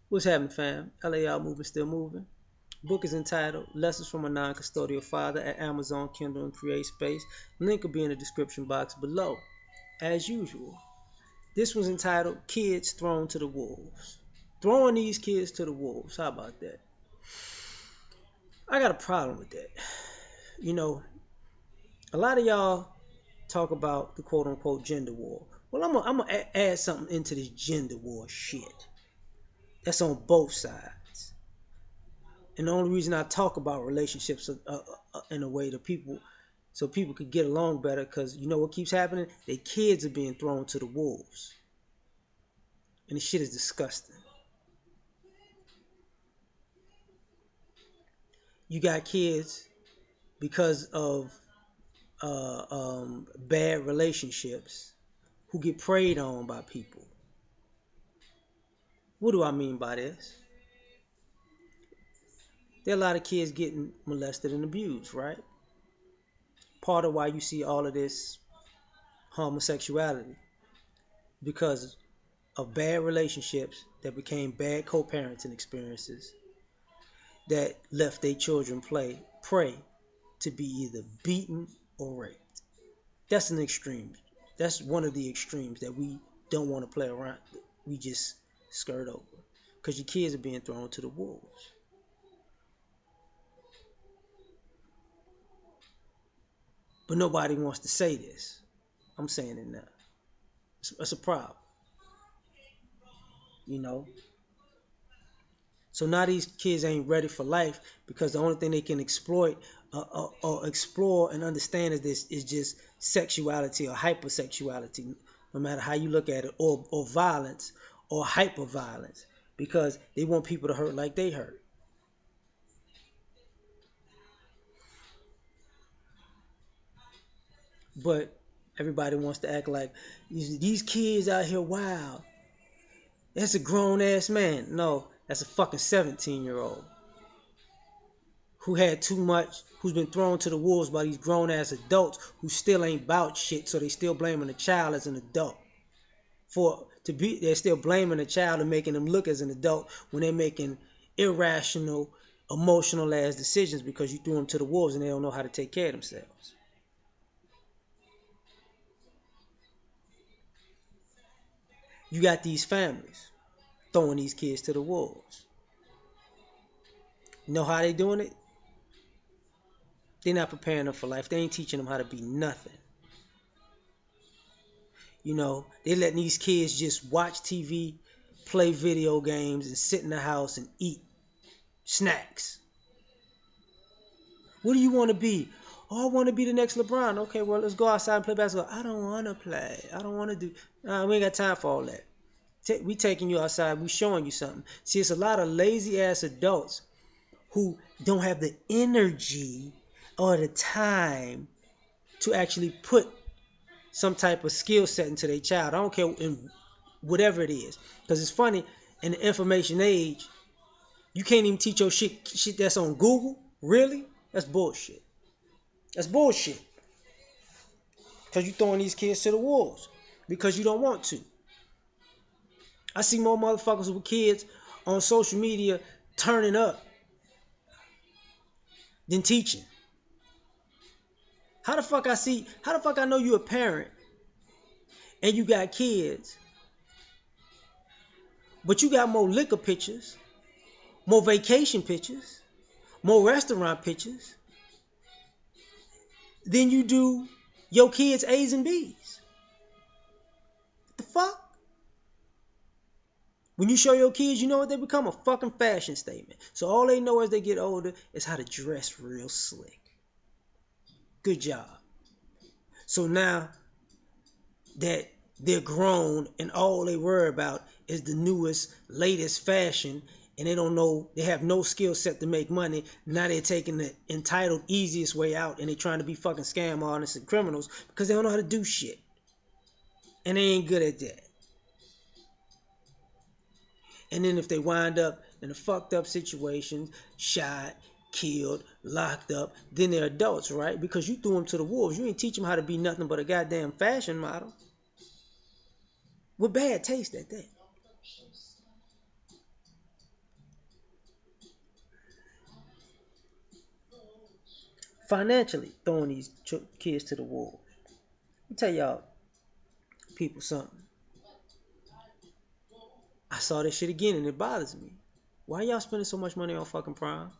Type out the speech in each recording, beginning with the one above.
What's happening, fam? L.A.R moving, still moving. Book is entitled Lessons from a Non-Custodial Father at Amazon, Kindle, and Create Space. Link will be in the description box below. As usual, this was entitled Kids Thrown to the Wolves. Throwing these kids to the wolves. How about that? I got a problem with that. You know, a lot of y'all talk about the quote unquote gender war. Well, I'm gonna add something into this gender war shit. That's on both sides. And the only reason I talk about relationships in a way to people, so people could get along better, because you know what keeps happening? Their kids are being thrown to the wolves, and the shit is disgusting. You got kids because of bad relationships who get preyed on by people. What do I mean by this? There are a lot of kids getting molested and abused, right? Part of why you see all of this homosexuality, because of bad relationships that became bad co-parenting experiences that left their children prey to be either beaten or raped. That's an extreme. That's one of the extremes that we don't want to play around. We just skirt over because your kids are being thrown to the wolves. But nobody wants to say this. I'm saying it now. It's a problem, you know. So now these kids ain't ready for life because the only thing they can exploit or explore and understand is this is just sexuality or hypersexuality, no matter how you look at it, or violence or hyperviolence, because they want people to hurt like they hurt. But everybody wants to act like these kids out here wild. That's a grown ass man. No, that's a fucking 17-year-old who had too much, who's been thrown to the wolves by these grown ass adults who still ain't bout shit, so they still blaming the child as an adult. They're still blaming the child and making them look as an adult when they're making irrational, emotional ass decisions because you threw them to the wolves and they don't know how to take care of themselves. You got these families throwing these kids to the wolves. You know how they doing it? They're not preparing them for life. They ain't teaching them how to be nothing. You know, they letting these kids just watch TV, play video games, and sit in the house and eat snacks. What do you want to be? Oh, I want to be the next LeBron. Okay, well, let's go outside and play basketball. I don't want to play. I don't want to do. Nah, we ain't got time for all that. We taking you outside. We showing you something. See, it's a lot of lazy ass adults who don't have the energy or the time to actually put some type of skill set into their child. I don't care in whatever it is, because it's funny, in the information age, you can't even teach your shit that's on Google. Really? That's bullshit. That's bullshit. Because you throwing these kids to the wolves because you don't want to. I see more motherfuckers with kids on social media turning up than teaching. How the fuck I know you a parent and you got kids, but you got more liquor pictures, more vacation pictures, more restaurant pictures than you do your kids' A's and B's. What the fuck? When you show your kids, you know what they become? A fucking fashion statement. So all they know as they get older is how to dress real slick. Good job. So now that they're grown and all they worry about is the newest, latest fashion, and they don't know, they have no skill set to make money. Now they're taking the entitled easiest way out and they're trying to be fucking scam artists and criminals because they don't know how to do shit. And they ain't good at that. And then if they wind up in a fucked up situation, shot, killed, locked up, then they're adults, right? Because you threw them to the wolves. You ain't teach them how to be nothing but a goddamn fashion model with bad taste at that. Financially throwing these kids to the wolves. Let me tell y'all people something. I saw this shit again and it bothers me. Why y'all spending so much money on fucking prime?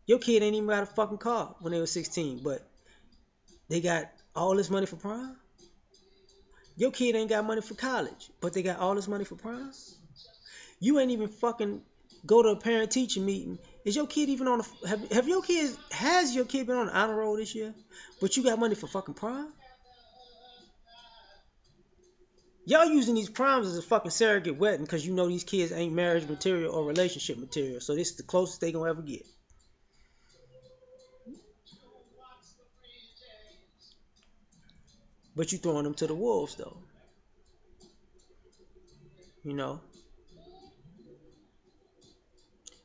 Your kid ain't even got a fucking car when they were 16, but they got all this money for prime? Your kid ain't got money for college, but they got all this money for prime? You ain't even fucking go to a parent teacher meeting. Is your kid even on a has your kid been on the honor roll this year? But you got money for fucking prime? Y'all using these primes as a fucking surrogate wedding because you know these kids ain't marriage material or relationship material. So this is the closest they gonna ever get. But you throwing them to the wolves though. You know,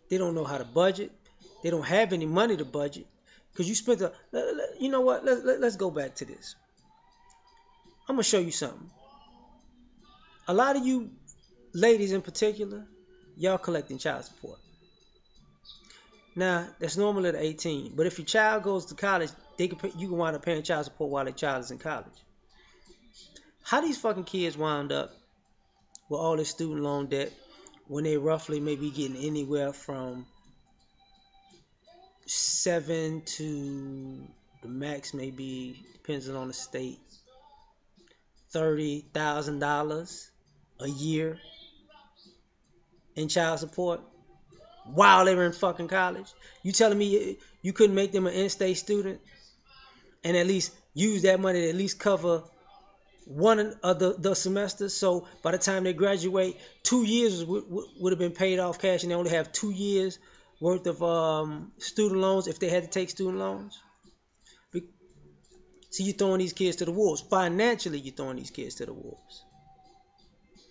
they don't know how to budget. They don't have any money to budget because you spent a. You know what? Let's go back to this. I'm gonna show you something. A lot of you ladies in particular, y'all collecting child support. Now that's normal at 18, but if your child goes to college, you can wind up paying child support while their child is in college. How these fucking kids wound up with all this student loan debt when they roughly may be getting anywhere from 7 to the max, maybe depends on the state, $30,000 a year in child support while they were in fucking college? You telling me you couldn't make them an in-state student and at least use that money to at least cover one of the semesters? So by the time they graduate, 2 years would have been paid off cash, and they only have 2 years worth of student loans if they had to take student loans. So you're throwing these kids to the wolves. Financially, you're throwing these kids to the wolves.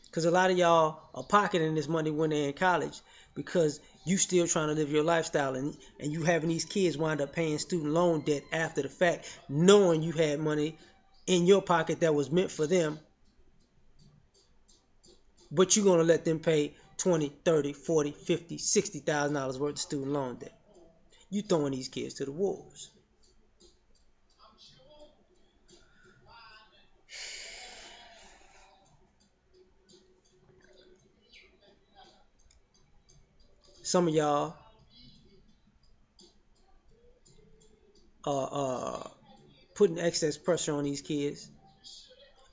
Because a lot of y'all are pocketing this money when they're in college because you still trying to live your lifestyle, and you having these kids wind up paying student loan debt after the fact, knowing you had money in your pocket that was meant for them, but you're going to let them pay 20, 30, 40, 50, $60,000 worth of student loan debt. You throwing these kids to the wolves. Some of y'all are putting excess pressure on these kids.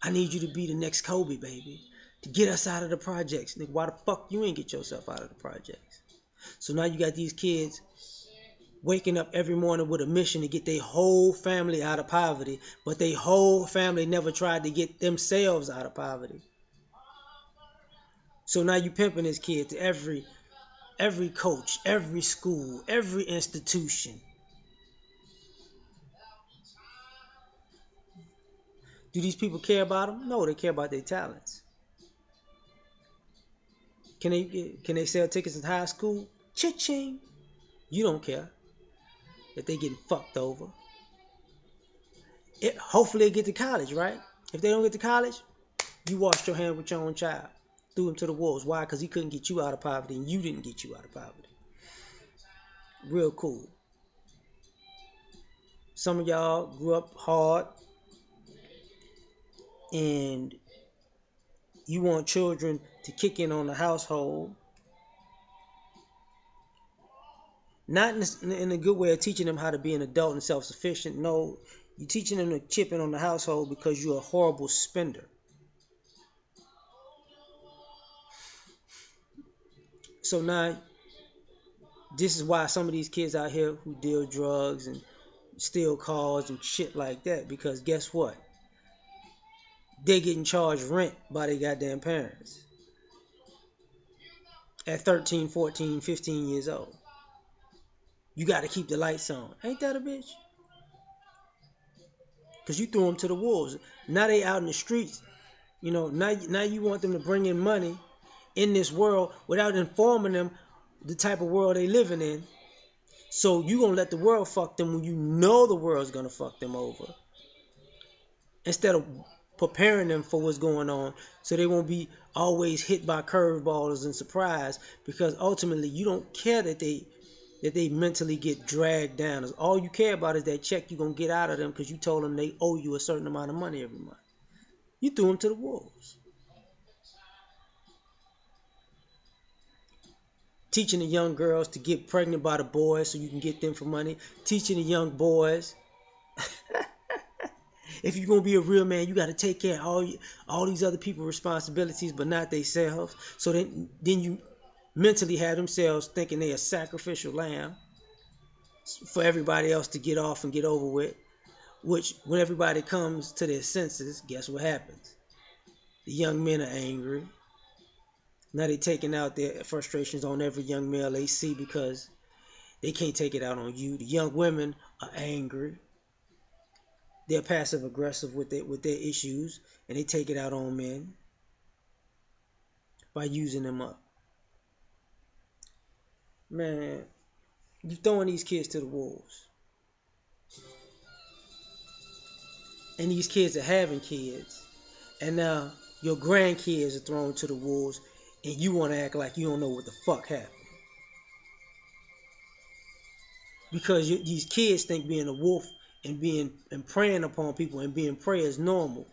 I need you to be the next Kobe, baby, to get us out of the projects. Nigga, why the fuck you ain't get yourself out of the projects? So now you got these kids waking up every morning with a mission to get their whole family out of poverty, but their whole family never tried to get themselves out of poverty. So now you pimping this kid to every coach, every school, every institution. Do these people care about them? No, they care about their talents. Can they sell tickets in high school? Cha-ching. You don't care that they getting fucked over. Hopefully they get to college, right? If they don't get to college, you washed your hand with your own child. Threw him to the wolves. Why? Because he couldn't get you out of poverty and you didn't get you out of poverty. Real cool. Some of y'all grew up hard and you want children to kick in on the household. Not in a good way of teaching them how to be an adult and self-sufficient. No, you're teaching them to chip in on the household because you're a horrible spender. So now, this is why some of these kids out here who deal drugs and steal cars and shit like that, because guess what? They're getting charged rent by their goddamn parents at 13, 14, 15 years old. You got to keep the lights on. Ain't that a bitch? Because you threw them to the wolves. Now they out in the streets. Now you want them to bring in money in this world without informing them the type of world they living in. So you gonna let the world fuck them when you know the world's gonna fuck them over, instead of preparing them for what's going on so they won't be always hit by curveballs and surprise, because ultimately you don't care that they that they mentally get dragged down. All you care about is that check you're going to get out of them because you told them they owe you a certain amount of money every month. You threw them to the wolves. Teaching the young girls to get pregnant by the boys so you can get them for money. Teaching the young boys, if you're going to be a real man, you got to take care of all these other people's responsibilities, but not themselves. So then you mentally have themselves thinking they're a sacrificial lamb for everybody else to get off and get over with. Which, when everybody comes to their senses, guess what happens? The young men are angry. Now they're taking out their frustrations on every young male they see because they can't take it out on you. The young women are angry. They're passive aggressive with their issues, and they take it out on men by using them up. Man, you throwing these kids to the wolves. And these kids are having kids. And now your grandkids are thrown to the wolves, and you want to act like you don't know what the fuck happened. Because these kids think being a wolf and preying upon people and being prey is normal.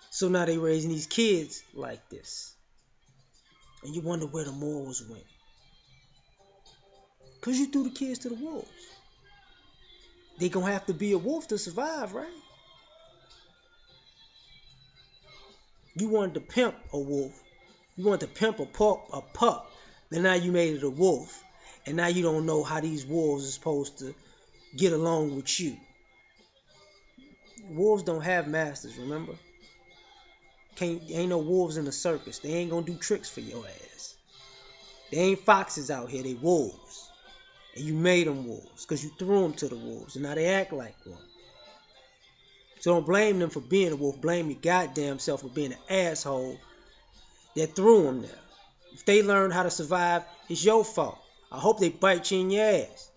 So now they raising these kids like this. And you wonder where the morals went. Because you threw the kids to the wolves. They gonna have to be a wolf to survive, right? You wanted to pimp a wolf. You wanted to pimp a pup. Then now you made it a wolf. And now you don't know how these wolves are supposed to get along with you. Wolves don't have masters, remember? Ain't no wolves in the circus. They ain't gonna do tricks for your ass. They ain't foxes out here. They wolves. And you made them wolves because you threw them to the wolves. And now they act like one. So don't blame them for being a wolf. Blame your goddamn self for being an asshole that threw them there. If they learn how to survive, it's your fault. I hope they bite you in your ass.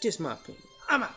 Just my opinion. I'm out.